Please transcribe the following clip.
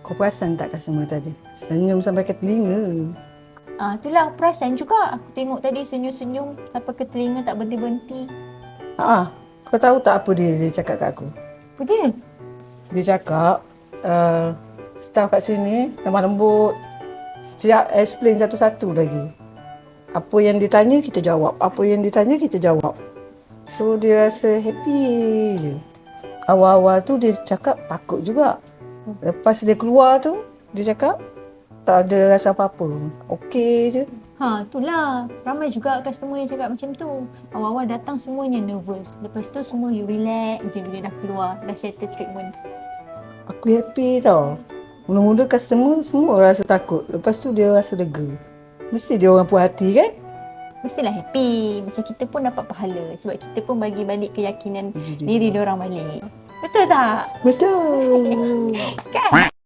Kau perasan tak customer tadi? Senyum sampai ke telinga. Itulah perasan juga. Aku tengok tadi senyum-senyum sampai ke telinga tak berhenti-berhenti. Kau tahu tak apa dia cakap kat aku? Apa dia? Dia cakap, staff kat sini lemah lembut. Setiap explain satu-satu lagi. Apa yang ditanya kita jawab. Apa yang ditanya kita jawab. So dia rasa happy je. Awal-awal tu dia cakap takut juga. Lepas dia keluar tu, dia cakap tak ada rasa apa-apa. Okey je. Itulah. Ramai juga customer yang cakap macam tu. Awal-awal datang semuanya nervous. Lepas tu semua you relax je bila dah keluar. Dah settle treatment. Aku happy tau. Mula-mula customer semua rasa takut. Lepas tu dia rasa lega. Mesti dia orang puas hati kan? Mestilah happy. Macam kita pun dapat pahala. Sebab kita pun bagi balik keyakinan diri diorang balik. Betul tak? Betul. Kan?